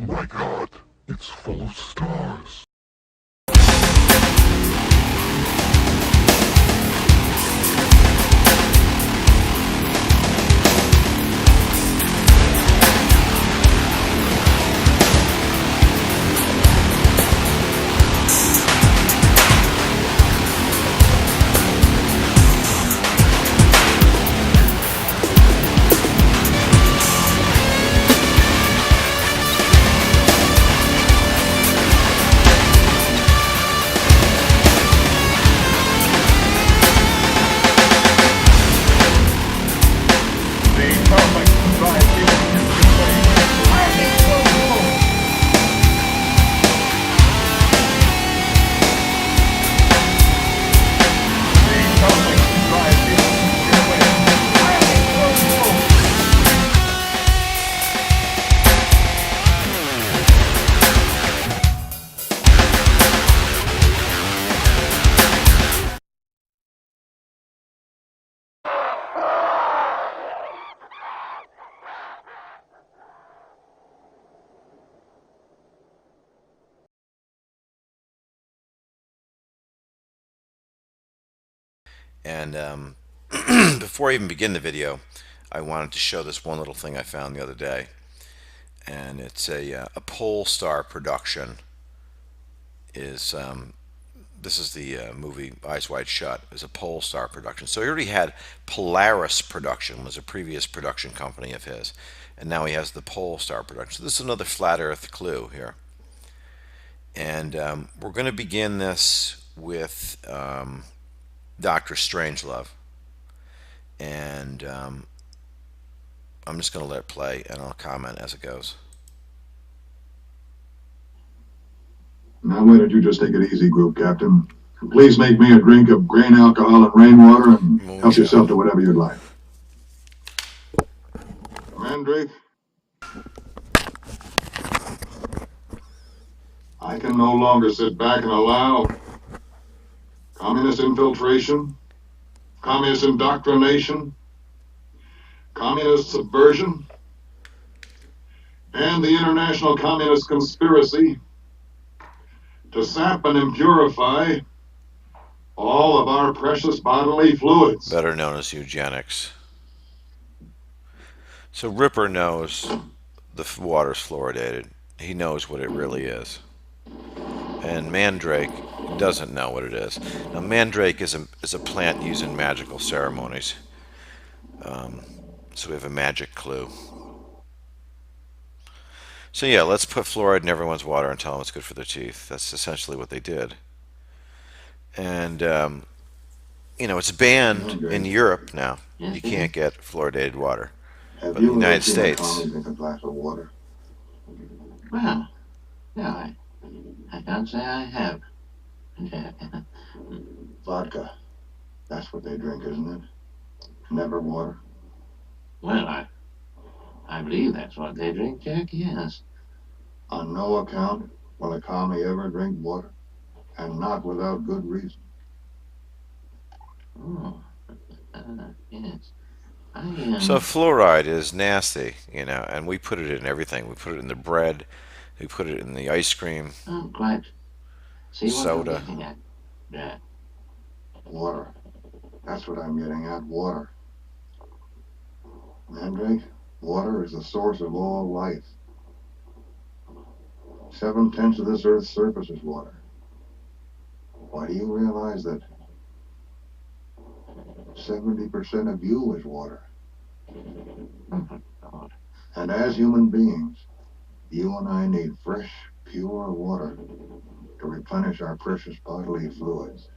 my God, it's full of stars. And before I even begin the video, I wanted to show this one little thing I found the other day. And it's a pole star production. This is the movie Eyes Wide Shut. Is a pole star production. So he already had Polaris Production, was a previous production company of his. And now he has the pole star production. So this is another flat earth clue here. And we're going to begin this with Dr. Strangelove, and I'm just going to let it play, and I'll comment as it goes. Now, why don't you just take it easy, group captain? And please make me a drink of grain alcohol and rainwater, and help yourself to whatever you'd like. Mandrake, I can no longer sit back and allow communist infiltration, communist indoctrination, communist subversion, and the international communist conspiracy to sap and impurify all of our precious bodily fluids. Better known as eugenics. So Ripper knows the water's fluoridated. He knows what it really is. And Mandrake doesn't know what it is. Now, Mandrake is a plant used in magical ceremonies. So we have a magic clue. So yeah, let's put fluoride in everyone's water and tell them it's good for their teeth. That's essentially what they did. And, it's banned in Europe now. You can't get fluoridated water. But in the United States... drink a glass of water? Well, no, I can't say I have. Vodka. That's what they drink, isn't it? Never water. Well, I believe that's what they drink, Jack, yes. On no account will a commie ever drink water, and not without good reason. Oh, yes. So fluoride is nasty, and we put it in everything. We put it in the bread, we put it in the ice cream, quite. See soda. What I'm getting at, Jack. Water. That's what I'm getting at, water. Mandrake, water is the source of all life. 7/10 of this Earth's surface is water. Why do you realize that 70% of you is water? Oh, God. And as human beings, you and I need fresh, pure water to replenish our precious bodily fluids.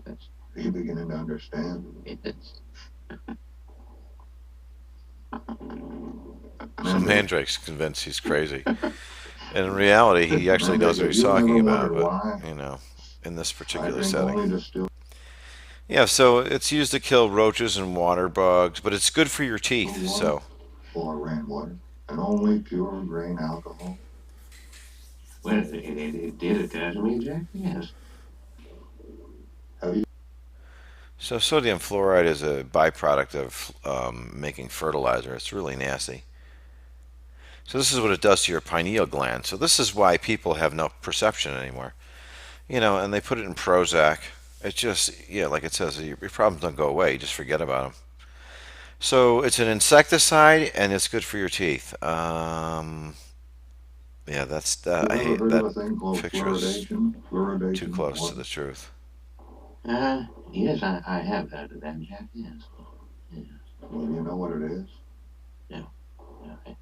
Yes. Are you beginning to understand? Yes. So Mandrake's convinced he's crazy. And in reality, he actually knows what he's talking about, but, in this particular setting. Yeah, so it's used to kill roaches and water bugs, but it's good for your teeth, so. Or rainwater, and only pure grain alcohol. Well, it did occur to me, Jack, yes. So sodium fluoride is a byproduct of making fertilizer. It's really nasty. So this is what it does to your pineal gland. So this is why people have no perception anymore. You know, and they put it in Prozac. It just, yeah, like it says, your problems don't go away. You just forget about them. So it's an insecticide, and it's good for your teeth. Yeah, that's You I ever hate heard of a that thing called picture is fluoridation? Fluoridation. too close What? to the truth. Yes, I have heard of that, Jack, yes. Yes. Well, you know what it is? No, I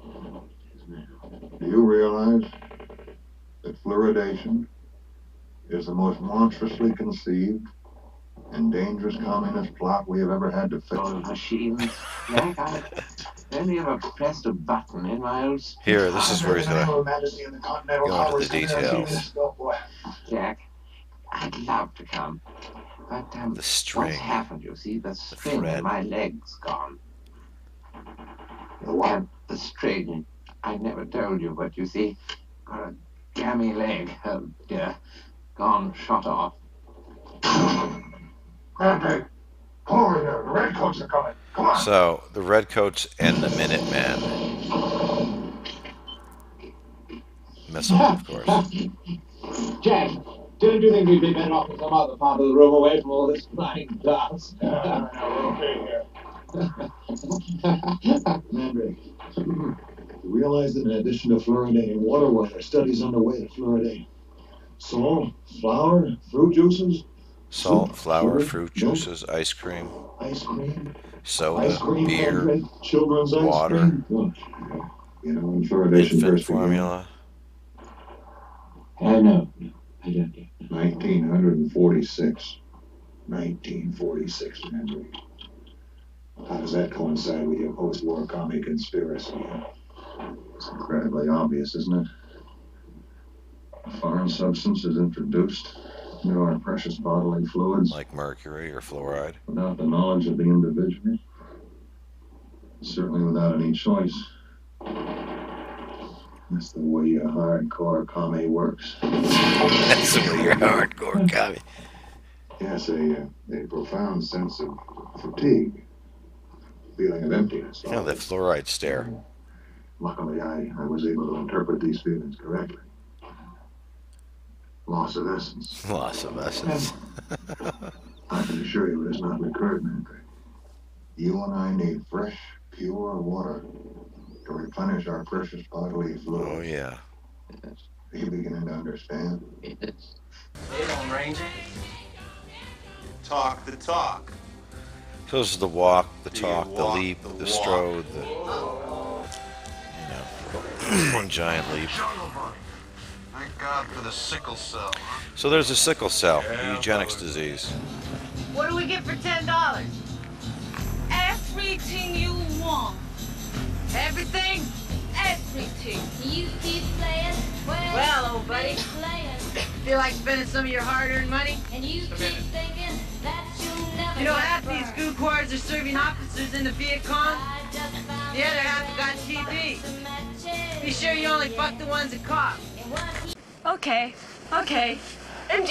don't know what it is now. Do you realize that fluoridation is the most monstrously conceived and dangerous communist plot we have ever had to fix? All machines, Jack, I only ever pressed a button in my old... Here, this is where he's gonna Her Majesty and the Continental go into Congress the come here and see details. this. Oh, boy. Jack, I'd love to come. But, The string, what's happened, you see? The string thread. in my leg's gone. The what? And the string, I never told you, but you see, got a gammy leg. Oh, dear. Gone, shot off. Grandpa, come over here. The redcoats are coming. Come on. So the Redcoats and the Minutemen. Missile, of course. Jack, don't you think we'd be better off in some other part of the room away from all this flying glass? No, we're okay here. Mandrake, you realize that in addition to fluoridating water, there are studies underway to fluoridate salt, flour, fruit juices, Salt, flour, sugar, fruit milk, juices, ice cream, ice cream, soda, beer, Mandrake, children's ice water, cream. Look, you know when fluoridation infant first began? formula. No, I don't do. 1946. 1946, Mandrake. How does that coincide with your post-war commie conspiracy? It's incredibly obvious, isn't it? A foreign substance is introduced into our precious bodily fluids Like mercury or fluoride. without the knowledge of the individual. Certainly without any choice. That's the way a hardcore commie works. That's the way you're hardcore commie. Yes, a profound sense of fatigue, feeling of emptiness. You know, that fluoride stare. Luckily, I was able to interpret these feelings correctly. Loss of essence. Loss of essence. I can assure you it has not recurred, Mandrake. You and I need fresh, pure water to replenish our precious bodily fluids. Oh, yeah. Are you beginning to understand? Yes. Hey, Lone Ranger. Talk the talk. So this is the walk, the Do you talk, the walk leap, the the walk? strode, the, one giant leap. Thank God for the sickle cell. So there's a sickle cell, eugenics disease. What do we get for $10? Everything you want. Everything? Everything. You keep playing, Well, old buddy. keep playing, Feel like spending some of your hard-earned money? and you keep thinking that you'll never You know, get half these burned. goo cords are serving officers in the Viet Cong. I just found The other a half got red TB. box of matches. Be sure you only fuck the ones that cough. And what he Okay. MG. Okay,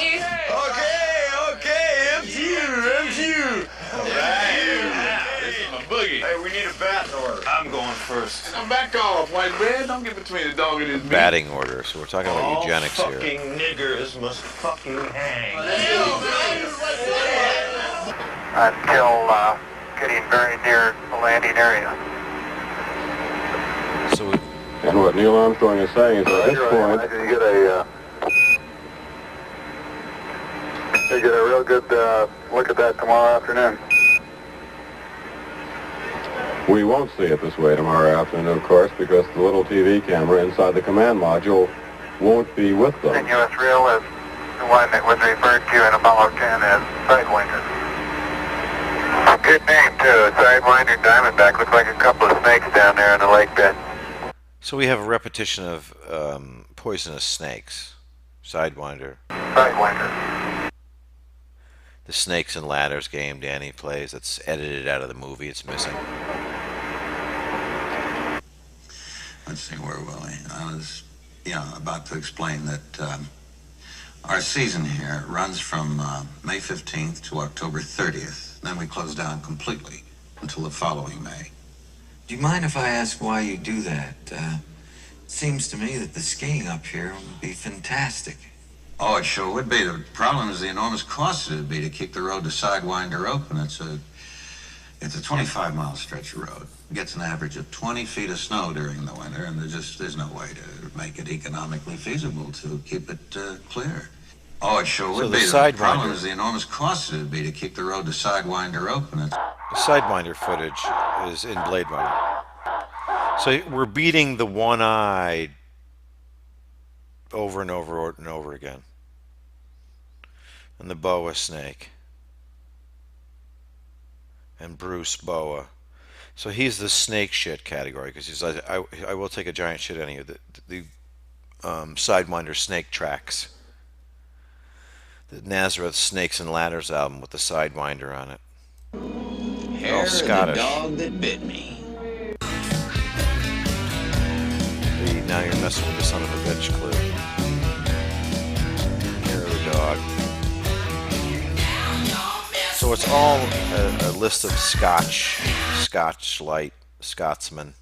MTU. This is my boogie. Hey, we need a bat order. I'm going first. Now back off, white bread. Don't get between the dog and his meat. Batting order. So we're talking about All eugenics here. fucking niggers must fucking hang. Until getting very near the landing area. So we, And what Neil Armstrong is saying is at this point, You get a real good look at that tomorrow afternoon. we won't see it this way tomorrow afternoon, of course, because the little TV camera inside the command module won't be with them. Continuous reel is the one that was referred to in Apollo 10 as Sidewinder. Good name, too. Sidewinder, Diamondback. Looks like a couple of snakes down there in the lake bed. so we have a repetition of poisonous snakes. Sidewinder. Sidewinder. The Snakes and Ladders game Danny plays. That's edited out of the movie. It's missing. Let's see, where were we? I was, about to explain that our season here runs from May 15th to October 30th. Then we close down completely until the following May. Do you mind if I ask why you do that? It seems to me that the skiing up here would be fantastic. Oh, it sure would be. The problem is the enormous cost it would be to keep the road to Sidewinder open. It's a 25-mile stretch of road. It gets an average of 20 feet of snow during the winter, and there's no way to make it economically feasible to keep it clear. Oh, it sure would be. The problem is the enormous cost it would be to keep the road to Sidewinder open. The Sidewinder footage is in Blade Runner. So we're beating the one-eyed over and over and over again. And the boa snake. And Bruce Boa. So he's the snake shit category because he's like, I will take a giant shit any of the Sidewinder snake tracks. The Nazareth Snakes and Ladders album with the Sidewinder on it. Hair all Scottish. The dog that bit me. Now you're messing with the son of a bitch clue. Hair of the dog. So it's all a list of Scotch Light, Scotsmen,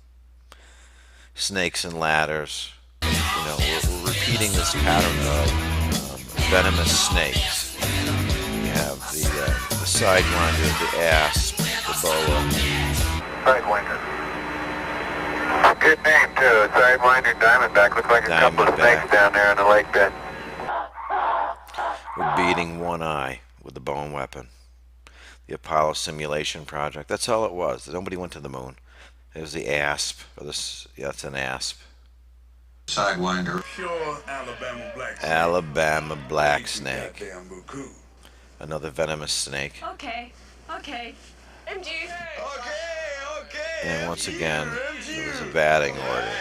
snakes and ladders. You know, we're repeating this pattern of venomous snakes. We have the Sidewinder, the asp, the boa. Sidewinder. Good name too. Sidewinder, Diamondback. Looks like a couple of snakes down there in the lake bed. We're beating one eye with the bone weapon. The Apollo simulation project. That's all it was. Nobody went to the moon. It was the asp. Yeah, it's an asp. Sidewinder. Pure Alabama black snake. Alabama black snake. Another venomous snake. Okay. MG. And once again, it was a batting order.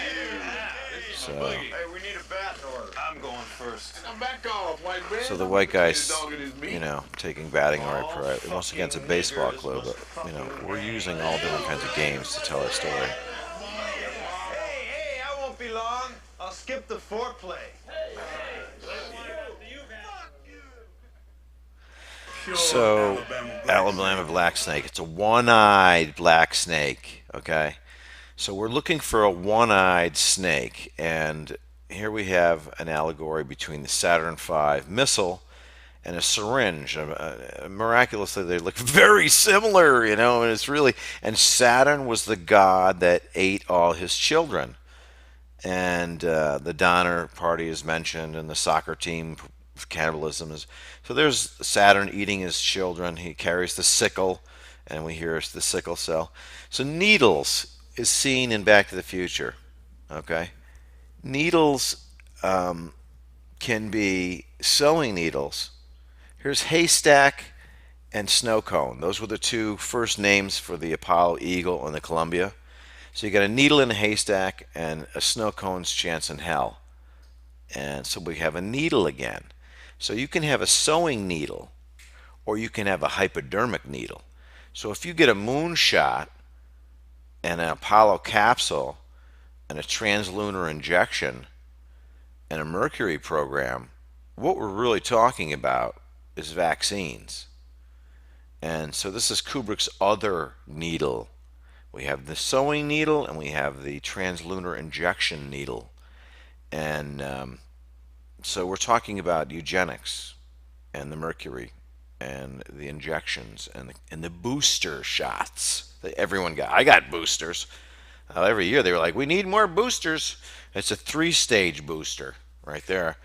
So, Hey, we need a batting order. I'm going first. Now back off, white man. so the white guy's, you know, taking batting order. Once again, it's a baseball club, but, you know, we're using all different kinds of games to tell our story. Hey, I won't be long. I'll skip the foreplay. So, Alabama black snake. It's a one-eyed black snake, okay? So we're looking for a one-eyed snake, and here we have an allegory between the Saturn V missile and a syringe. Miraculously, they look very similar, you know, and it's really... And Saturn was the god that ate all his children. And the Donner Party is mentioned, and the soccer team cannibalism is... So there's Saturn eating his children. He carries the sickle, and we hear the sickle cell. So needles is seen in Back to the Future, okay? Needles can be sewing needles. Here's haystack and snow cone. Those were the two first names for the Apollo Eagle and the Columbia. So you got a needle in a haystack and a snow cone's chance in hell. And so we have a needle again. So you can have a sewing needle, or you can have a hypodermic needle. So if you get a moonshot and an Apollo capsule and a translunar injection and a Mercury program, what we're really talking about is vaccines. And so this is Kubrick's other needle. We have the sewing needle and we have the translunar injection needle. And so we're talking about eugenics and the mercury and the injections and the booster shots that everyone got. I got boosters. Every year they were like, we need more boosters. It's a 3-stage booster right there.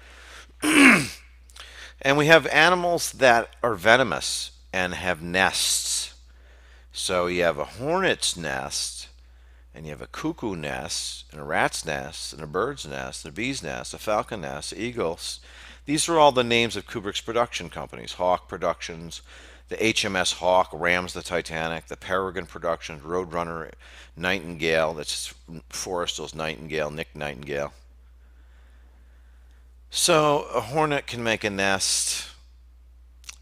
And we have animals that are venomous and have nests. So you have a hornet's nest, and you have a cuckoo nest, and a rat's nest, and a bird's nest, and a bee's nest, a falcon nest, eagles. These are all the names of Kubrick's production companies. Hawk Productions, the HMS Hawk rams the Titanic, the Peregrine Productions, Roadrunner, Nightingale, that's Forrestal's Nightingale, Nick Nightingale. So a hornet can make a nest,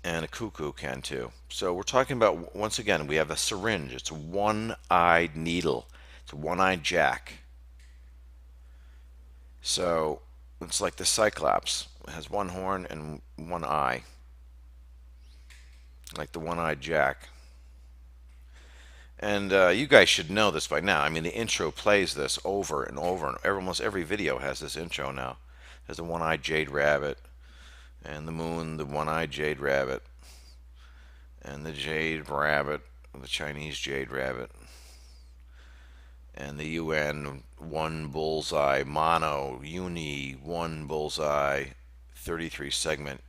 and a cuckoo can too. So we're talking about, once again, we have a syringe. It's a one-eyed needle. It's a one-eyed jack. So it's like the Cyclops. It has one horn and one eye, like the one-eyed jack. And you guys should know this by now. I mean, the intro plays this over and over, and almost every video has this intro now. There's the one-eyed jade rabbit, and the moon, the one-eyed jade rabbit, and the jade rabbit, the Chinese jade rabbit, and the UN one bullseye, mono, uni, one bullseye, 33 segment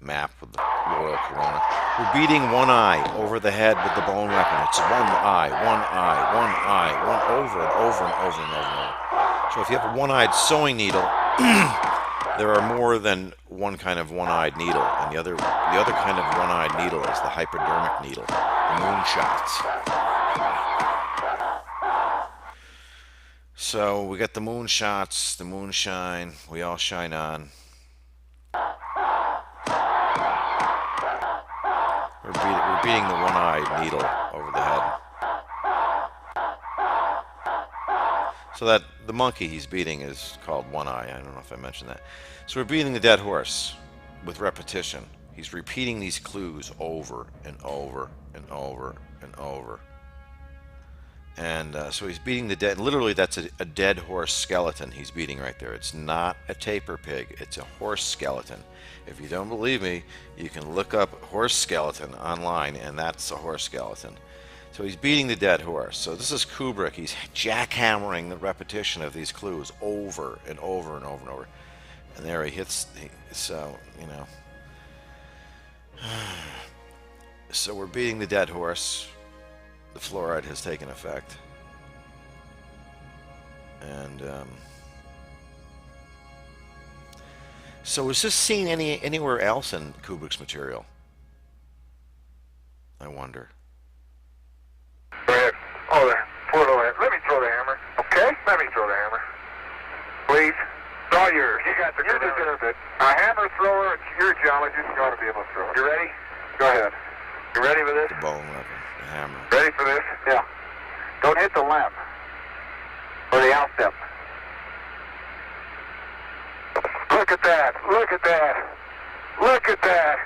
map with the royal corona. We're beating one eye over the head with the bone weapon. It's one eye, one eye, one eye, one over and over and over and over and over. So if you have a one-eyed sewing needle, there are more than one kind of one-eyed needle, and the other kind of one-eyed needle is the hypodermic needle, the moonshots. So we got the moonshots, the moonshine, we all shine on. We're beating the one-eyed needle over the head. So that the monkey he's beating is called One Eye. I don't know if I mentioned that. So we're beating the dead horse with repetition. He's repeating these clues over and over and over and over. And so he's beating the dead. Literally, that's a dead horse skeleton he's beating right there. It's not a tapir pig. It's a horse skeleton. If you don't believe me, you can look up horse skeleton online, and that's a horse skeleton. So he's beating the dead horse. So this is Kubrick. He's jackhammering the repetition of these clues over and over and over and over. And there he hits. So, you know. So we're beating the dead horse. The fluoride has taken effect. And so is this seen anywhere else in Kubrick's material? I wonder. Go ahead. Oh, there. Pull it over. Let me throw the hammer. Okay? Let me throw the hammer. Please. It's all yours. You got the You deserve it. A hammer thrower, you're a geologist. You ought to be able to throw it. You ready? Go ahead. You ready for this? The bone weapon. The hammer. Ready for this? Yeah. Don't hit the limb. Or the outstep. Look at that. Look at that. Look at that.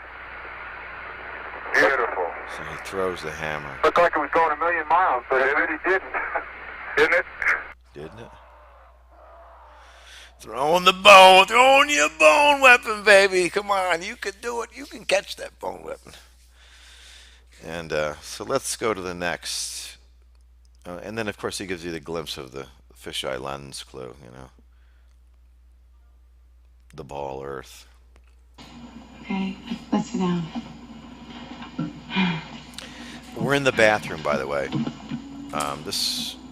Beautiful. So he throws the hammer. Looked like it was going a million miles, but it really didn't. Didn't it? Didn't it? Throwing the bone. Throwing your bone weapon, baby. Come on. You can do it. You can catch that bone weapon. And so let's go to the next. And then, of course, he gives you the glimpse of the fisheye lens clue, you know. The ball Earth. Okay, let's sit down. We're in the bathroom, by the way.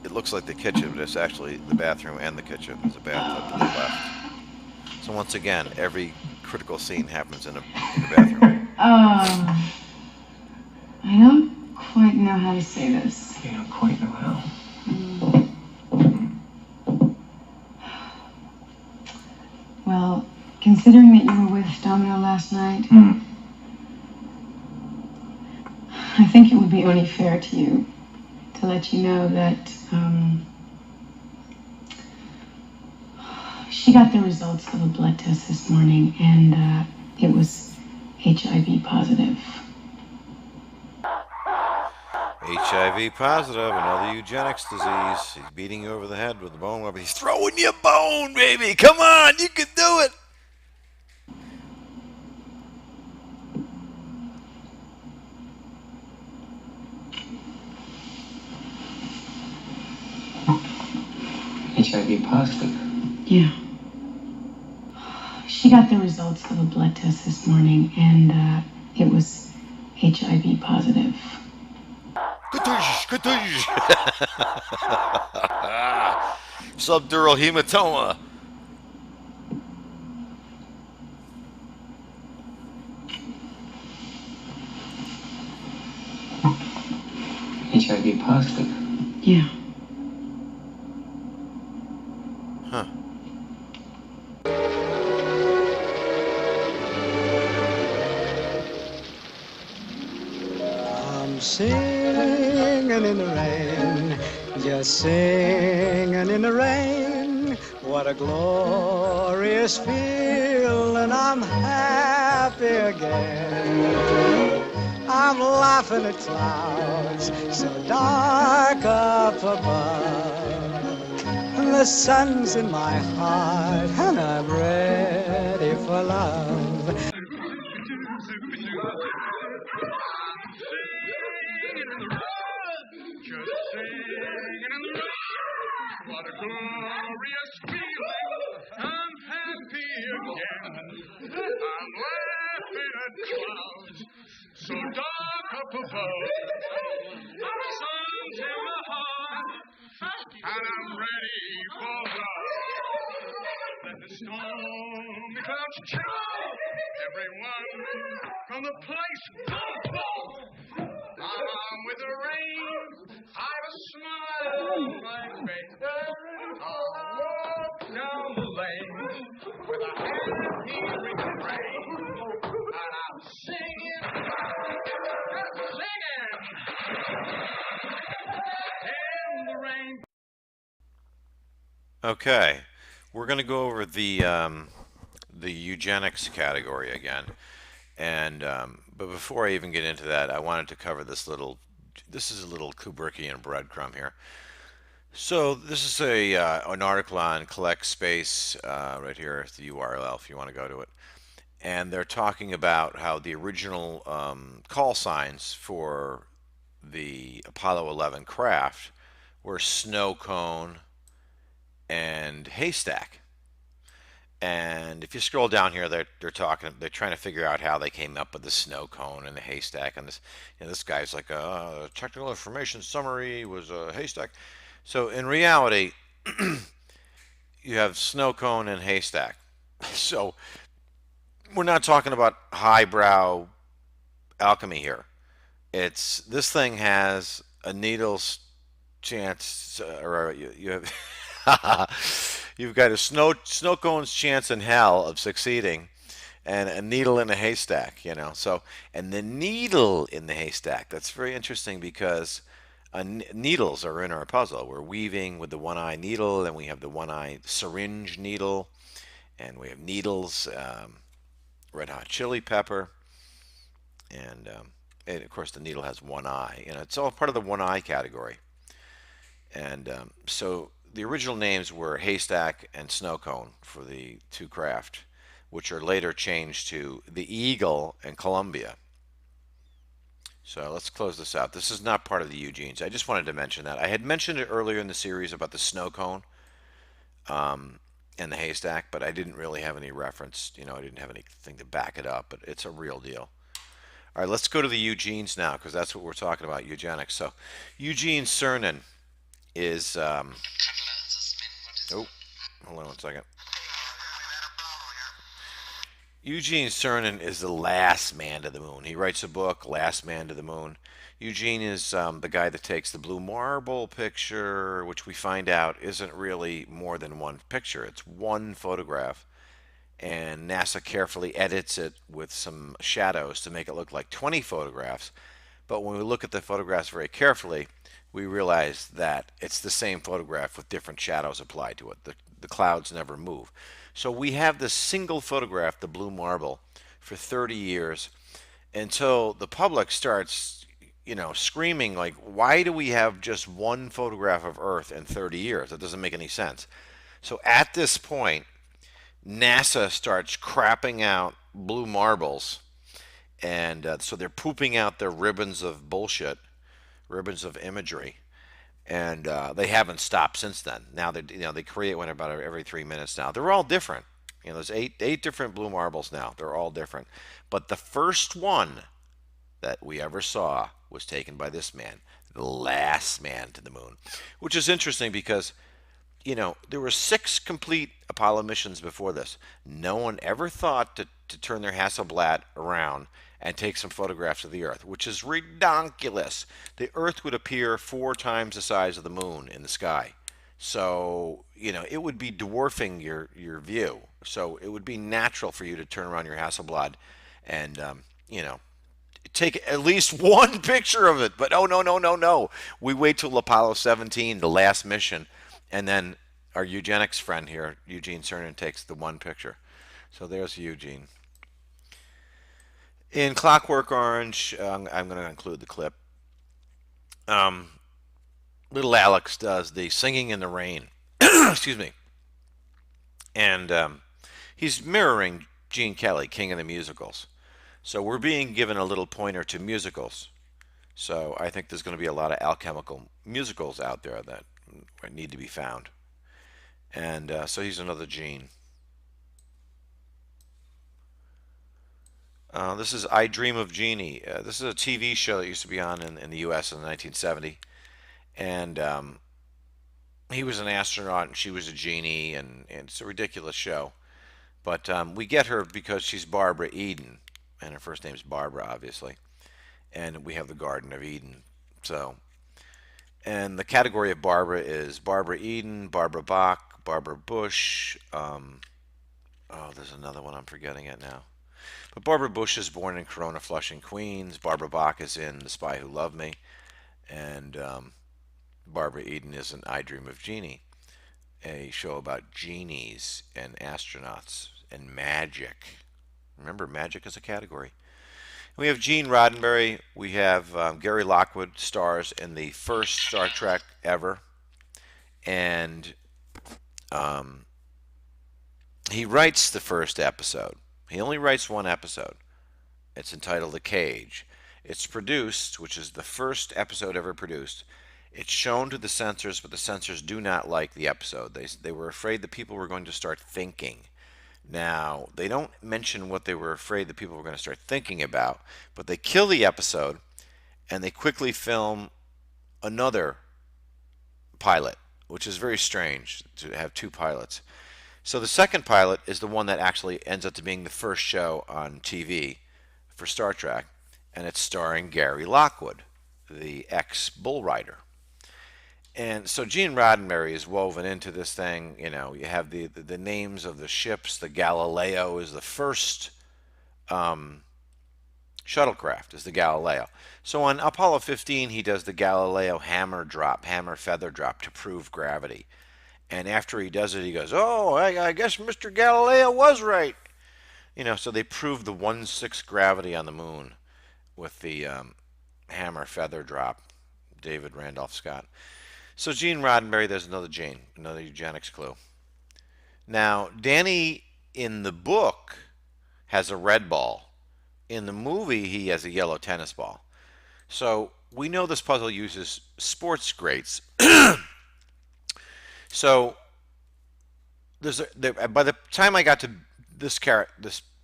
It looks like the kitchen, but it's actually the bathroom and the kitchen. There's a bathtub to the left. So once again, every critical scene happens in the bathroom. I don't quite know how to say this. You don't quite know how. Well, considering that you were with Domino last night, I think it would be only fair to you to let you know that she got the results of a blood test this morning, and it was HIV positive. HIV positive, another eugenics disease. He's beating you over the head with the bone weapon. He's throwing your bone, baby. Come on, you can do it. HIV positive? Yeah. She got the results of a blood test this morning, and it was HIV positive. Subdural hematoma. HIV positive? Yeah. Huh. I'm singing in the rain, just singing in the rain. What a glorious feeling, I'm happy again. I'm laughing at clouds so dark up above. The sun's in my heart and I'm ready for love. What a glorious feeling, I'm happy again. I'm laughing at clouds so dark up above. The sun's in my heart, and I'm ready for love. Let the stormy clouds chase everyone from the place. Boom, boom. I'm with the rain, I've a smile on my face. I'll walk down the lane with a happy refrain, and I'm singing in the rain. Okay, we're going to go over the eugenics category again. And but before I even get into that, I wanted to cover this little. This is a little Kubrickian breadcrumb here. So this is an article on Collect Space right here, the URL if you want to go to it. And they're talking about how the original call signs for the Apollo 11 craft were snow cone and haystack. And if you scroll down here, they're trying to figure out how they came up with the snow cone and the haystack. And this guy's like, technical information summary was a haystack. So in reality, you have snow cone and haystack. So we're not talking about highbrow alchemy here. This thing has a needle's chance, or you have. You've got a snow cone's chance in hell of succeeding, and a needle in a haystack. So, and the needle in the haystack. That's very interesting because needles are in our puzzle. We're weaving with the one-eye needle, and we have the one-eye syringe needle, and we have needles, red hot chili pepper, and of course the needle has one eye. It's all part of the one-eye category, and so. The original names were Haystack and Snow Cone for the two craft, which are later changed to the Eagle and Columbia. So let's close this out. This is not part of the Eugenes. I just wanted to mention that. I had mentioned it earlier in the series about the Snow Cone and the Haystack, but I didn't really have any reference. I didn't have anything to back it up, but it's a real deal. All right, let's go to the Eugenes now, because that's what we're talking about, eugenics. So Eugene Cernan is... oh, hold on one second. Eugene Cernan is the last man to the moon. He writes a book, Last Man to the Moon. Eugene is the guy that takes the blue marble picture, which we find out isn't really more than one picture. It's one photograph. And NASA carefully edits it with some shadows to make it look like 20 photographs. But when we look at the photographs very carefully, we realize that it's the same photograph with different shadows applied to it. The clouds never move. So we have this single photograph, the blue marble, for 30 years until the public starts, screaming like, why do we have just one photograph of Earth in 30 years? That doesn't make any sense. So at this point, NASA starts crapping out blue marbles, and so they're pooping out their ribbons of bullshit, ribbons of imagery, and they haven't stopped since then. Now they create one about every 3 minutes now. They're all different. There's eight different blue marbles now. They're all different. But the first one that we ever saw was taken by this man, the last man to the moon, which is interesting because there were 6 complete Apollo missions before this. No one ever thought to turn their Hasselblad around and take some photographs of the Earth, which is redonkulous. The Earth would appear 4 times the size of the moon in the sky. So, it would be dwarfing your view. So it would be natural for you to turn around your Hasselblad and, take at least one picture of it. But oh, no. We wait till Apollo 17, the last mission, and then our eugenics friend here, Eugene Cernan, takes the one picture. So there's Eugene. In Clockwork Orange, I'm going to include the clip. Little Alex does the singing in the rain. Excuse me. And he's mirroring Gene Kelly, King of the Musicals. So we're being given a little pointer to musicals. So I think there's going to be a lot of alchemical musicals out there that need to be found. And so he's another Gene. This is I Dream of Jeannie. This is a TV show that used to be on in the U.S. in 1970. And he was an astronaut and she was a genie, and it's a ridiculous show. But we get her because she's Barbara Eden, and her first name's Barbara, obviously. And we have the Garden of Eden. So, and the category of Barbara is Barbara Eden, Barbara Bach, Barbara Bush. There's another one, I'm forgetting it now. But Barbara Bush is born in Corona, Flushing, Queens. Barbara Bach is in The Spy Who Loved Me. And Barbara Eden is in I Dream of Jeannie, a show about genies and astronauts and magic. Remember, magic is a category. We have Gene Roddenberry. We have Gary Lockwood stars in the first Star Trek ever. And he writes the first episode. He only writes one episode. It's entitled The Cage. It's produced, which is the first episode ever produced. It's shown to the censors, but the censors do not like the episode. They were afraid that people were going to start thinking. Now, they don't mention what they were afraid that people were going to start thinking about, but they kill the episode, and they quickly film another pilot, which is very strange to have two pilots. So the second pilot is the one that actually ends up to being the first show on TV for Star Trek, and it's starring Gary Lockwood, the ex-bull rider. And so Gene Roddenberry is woven into this thing. You know, you have the names of the ships. The Galileo is the first shuttlecraft, is the Galileo. So on Apollo 15, he does the Galileo hammer feather drop to prove gravity. And after he does it, he goes, oh, I guess Mr. Galileo was right. You know, so they proved the 1/6 gravity on the moon with the hammer feather drop, David Randolph Scott. So Gene Roddenberry, there's another Gene, another eugenics clue. Now, Danny in the book has a red ball. In the movie, he has a yellow tennis ball. So we know this puzzle uses sports greats. So by the time I got to this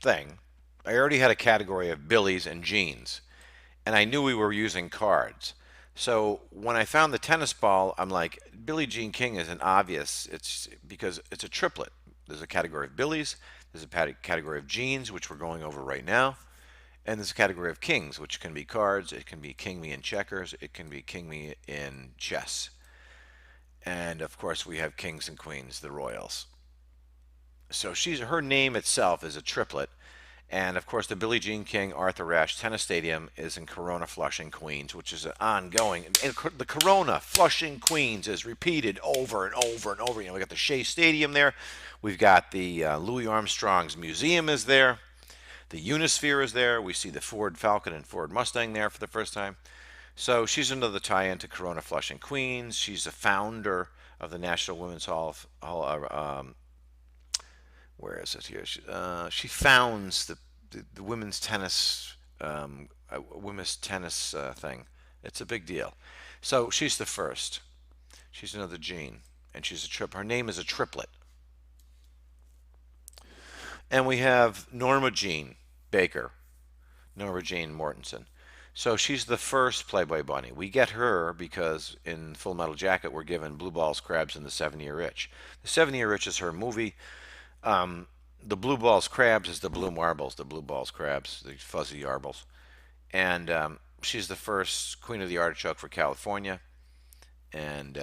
thing, I already had a category of Billies and Jeans, and I knew we were using cards. So when I found the tennis ball, I'm like, Billie Jean King is an obvious. It's because it's a triplet. There's a category of Billies, there's a category of Jeans, which we're going over right now, and there's a category of Kings, which can be cards. It can be King Me in checkers. It can be King Me in chess. And of course, we have Kings and Queens, the Royals. So her name itself is a triplet. And of course, the Billie Jean King Arthur Ashe Tennis Stadium is in Corona, Flushing, Queens, which is an ongoing. And the Corona, Flushing, Queens is repeated over and over and over. You know, we got the Shea Stadium there. We've got the Louis Armstrong's Museum is there. The Unisphere is there. We see the Ford Falcon and Ford Mustang there for the first time. So she's another tie-in to Corona, Flushing, Queens. She's a founder of the National Women's Hall. Where is it here? She founds the women's tennis thing. It's a big deal. So she's the first. She's another Jean, and she's a trip. Her name is a triplet. And we have Norma Jean Baker, Norma Jean Mortensen. So she's the first Playboy Bunny. We get her because in Full Metal Jacket we're given Blue Balls, Crabs, and the 7-Year Itch. The 7-Year Itch is her movie. The Blue Balls, Crabs is the blue marbles, the Blue Balls, Crabs, the fuzzy yarbles. And she's the first Queen of the Artichoke for California. And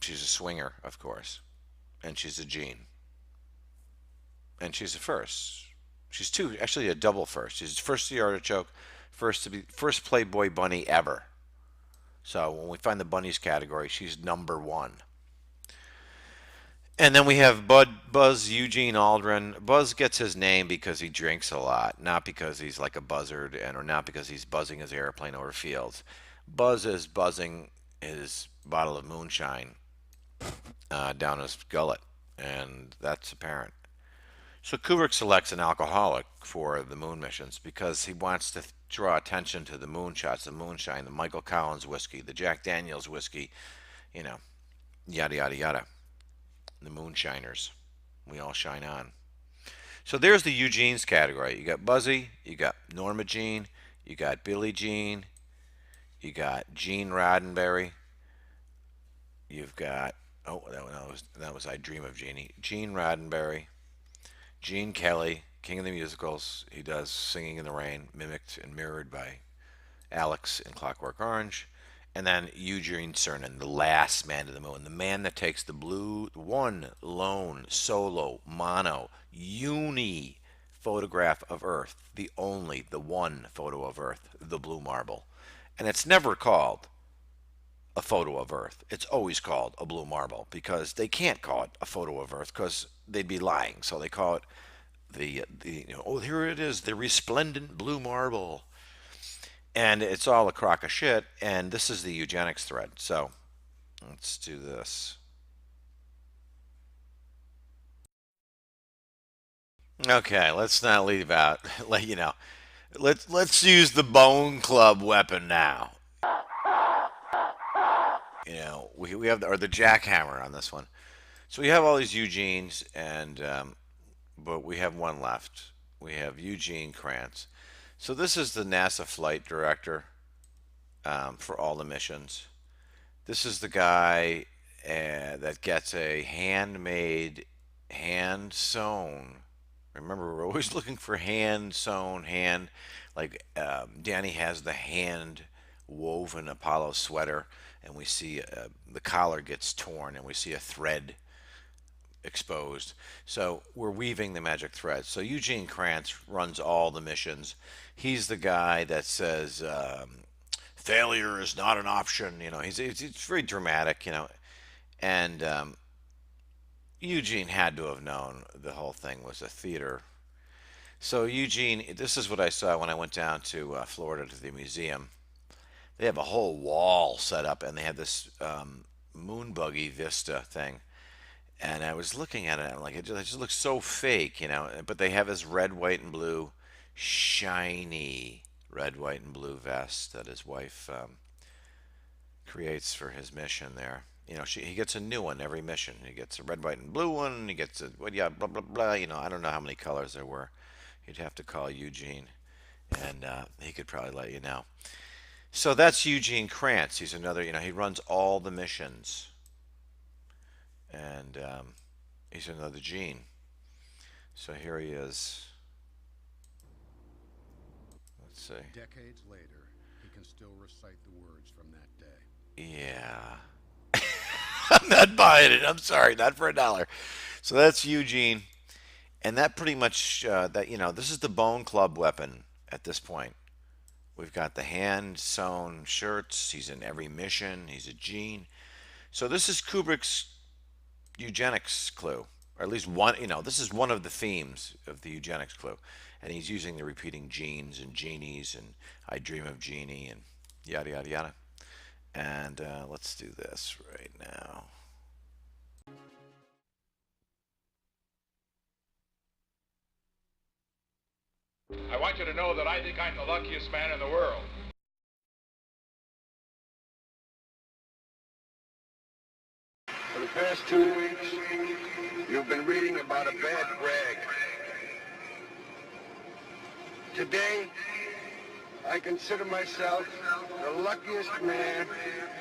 she's a swinger, of course. And she's a Jean. And she's the first. She's two, actually a double first. She's first to the Artichoke. First Playboy Bunny ever. So when we find the bunnies category, she's number 1. And then we have Buzz Eugene Aldrin. Buzz gets his name because he drinks a lot, not because he's like a buzzard, or not because he's buzzing his airplane over fields. Buzz is buzzing his bottle of moonshine down his gullet, and that's apparent. So Kubrick selects an alcoholic for the moon missions because he wants to draw attention to the moonshots, the moonshine, the Michael Collins whiskey, the Jack Daniels whiskey, you know, yada, yada, yada. The moonshiners. We all shine on. So there's the Eugene's category. You got Buzzy, you got Norma Jean, you got Billie Jean, you got Gene Roddenberry, you've got, oh, that was I Dream of Jeannie. Gene Roddenberry, Gene Kelly, King of the Musicals. He does Singing in the Rain, mimicked and mirrored by Alex in Clockwork Orange. And then Eugene Cernan, the last man to the moon, the man that takes the blue, one lone, solo, mono, uni photograph of Earth, the one photo of Earth, the blue marble. And it's never called a photo of Earth. It's always called a blue marble because they can't call it a photo of Earth because they'd be lying. So they call it oh, here it is, the resplendent blue marble. And it's all a crock of shit, and this is the eugenics thread. So let's do this. Okay, let's not leave out, let's use the Bone Club weapon now. We have the jackhammer on this one. So we have all these Eugenes, and but we have one left. We have Eugene Kranz. So this is the NASA flight director for all the missions. This is the guy that gets a handmade, hand-sewn. Remember, we're always looking for hand-sewn, like Danny has the hand-woven Apollo sweater, and we see the collar gets torn, and we see a thread exposed. So we're weaving the magic thread. So Eugene Kranz runs all the missions. He's the guy that says failure is not an option. It's very dramatic. And Eugene had to have known the whole thing was a theater. So Eugene, this is what I saw when I went down to Florida to the museum. They have a whole wall set up, and they have this moon buggy vista thing. And I was looking at it, and I'm like, it just looks so fake, But they have this red, white, and blue, shiny red, white, and blue vest that his wife creates for his mission there. He gets a new one every mission. He gets a red, white, and blue one. He gets blah, blah, blah. I don't know how many colors there were. You'd have to call Eugene, and he could probably let you know. So that's Eugene Kranz. He's another, he runs all the missions. And he's another Gene. So here he is. Let's see. Decades later, he can still recite the words from that day. Yeah. I'm not buying it. I'm sorry, not for $1. So that's Eugene. And that pretty much, this is the Bone Club weapon at this point. We've got the hand-sewn shirts. He's in every mission. He's a Gene. So this is Kubrick's eugenics clue, or at least one. This is one of the themes of the eugenics clue, and he's using the repeating genes and genies and I Dream of Jeannie and yada yada yada. And let's do this right now. I want you to know that I think I'm the luckiest man in the world. For the past 2 weeks, you've been reading about a bad rag. Today, I consider myself the luckiest man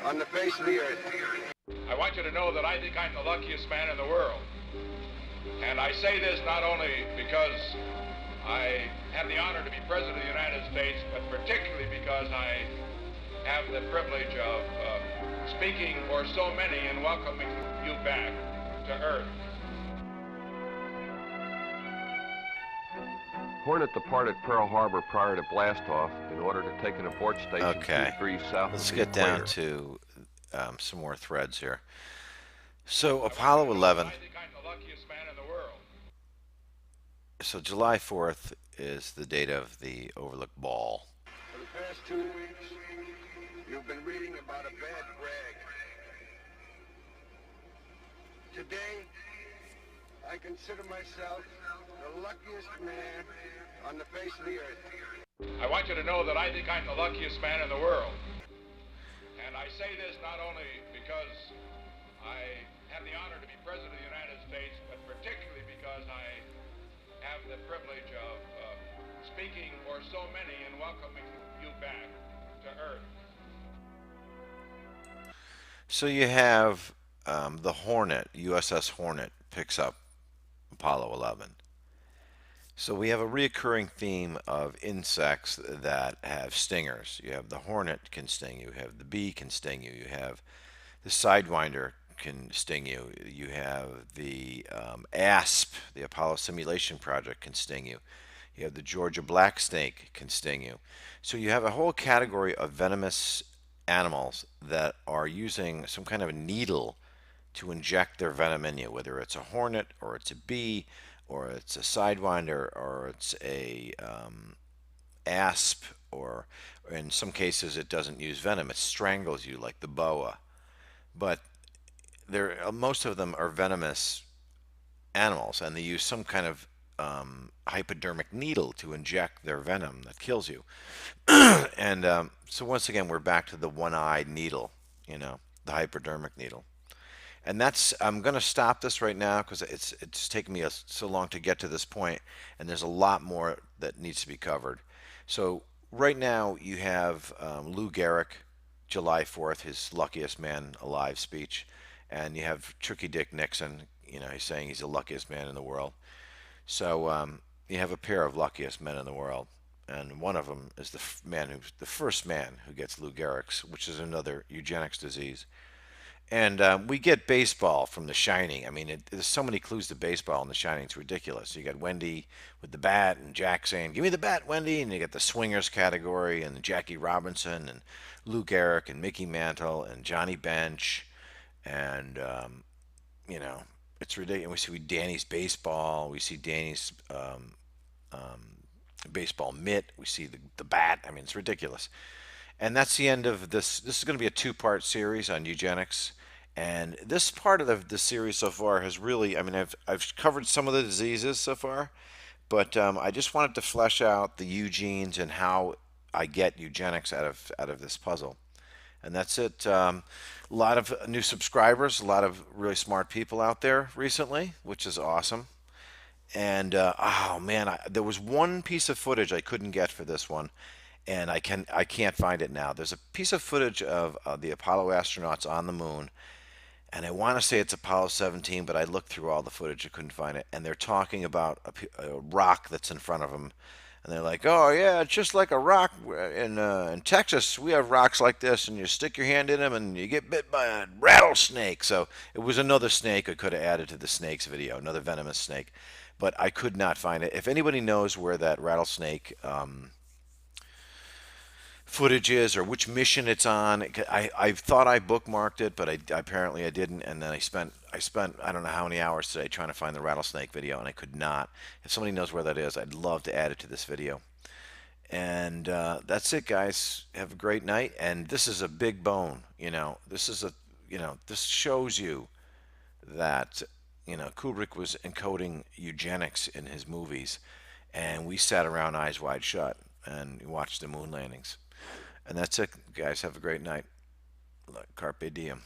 on the face of the earth. I want you to know that I think I'm the luckiest man in the world. And I say this not only because I have the honor to be President of the United States, but particularly because I have the privilege of speaking for so many and welcoming you back to Earth. Hornet departed Pearl Harbor prior to blastoff in order to take an abort station 2 degrees south Let's of the get down equator. to some more threads here. So Apollo 11, luckiest man in the world. So July 4th is the date of the Overlook Ball. For the past 2 weeks, you've been reading about a bad brag. Today, I consider myself the luckiest man on the face of the earth. I want you to know that I think I'm the luckiest man in the world. And I say this not only because I have the honor to be President of the United States, but particularly because I have the privilege of speaking for so many and welcoming you back to Earth. So you have the Hornet, USS Hornet, picks up Apollo 11. So we have a reoccurring theme of insects that have stingers. You have the hornet can sting you. You have the bee can sting you. You have the sidewinder can sting you. You have the asp, the Apollo Simulation Project, can sting you. You have the Georgia black snake can sting you. So you have a whole category of venomous animals that are using some kind of a needle to inject their venom in you, whether it's a hornet or it's a bee or it's a sidewinder or it's a asp, or in some cases it doesn't use venom, it strangles you like the boa. But most of them are venomous animals, and they use some kind of hypodermic needle to inject their venom that kills you. And so once again, we're back to the one-eyed needle, the hypodermic needle. And I'm going to stop this right now because it's taken me so long to get to this point, and there's a lot more that needs to be covered. So right now you have Lou Gehrig, July 4th, his luckiest man alive speech, and you have Tricky Dick Nixon, he's saying he's the luckiest man in the world. So you have a pair of luckiest men in the world, and one of them is the first man who gets Lou Gehrig's, which is another eugenics disease. And we get baseball from The Shining. I mean, there's so many clues to baseball in The Shining, it's ridiculous. You got Wendy with the bat, and Jack saying, "Give me the bat, Wendy," and you get the swingers category, and Jackie Robinson, and Lou Gehrig, and Mickey Mantle, and Johnny Bench, and it's ridiculous. We see Danny's baseball, we see Danny's baseball mitt, we see the bat. I mean, it's ridiculous. And that's the end of this. This is going to be a two-part series on eugenics. And this part of the series so far has really, I've covered some of the diseases so far, but I just wanted to flesh out the eugenes and how I get eugenics out of this puzzle. And that's it. A lot of new subscribers, a lot of really smart people out there recently, which is awesome. And oh man, there was one piece of footage I couldn't get for this one, and I can't find it now. There's a piece of footage of the Apollo astronauts on the moon, and I want to say it's Apollo 17, but I looked through all the footage, I couldn't find it. And they're talking about a rock that's in front of them, and they're like, "Oh yeah, it's just like a rock in Texas. We have rocks like this, and you stick your hand in them, and you get bit by a rattlesnake." So it was another snake I could have added to the snakes video, another venomous snake, but I could not find it. If anybody knows where that rattlesnake footage is, or which mission it's on, I thought I bookmarked it, but apparently I didn't, and then I spent I don't know how many hours today trying to find the rattlesnake video, and I could not. If somebody knows where that is, I'd love to add it to this video. And that's it, guys. Have a great night. And this is a big bone. This is this shows you that Kubrick was encoding eugenics in his movies, and we sat around eyes wide shut and watched the moon landings. And that's it, guys. Have a great night. Carpe diem.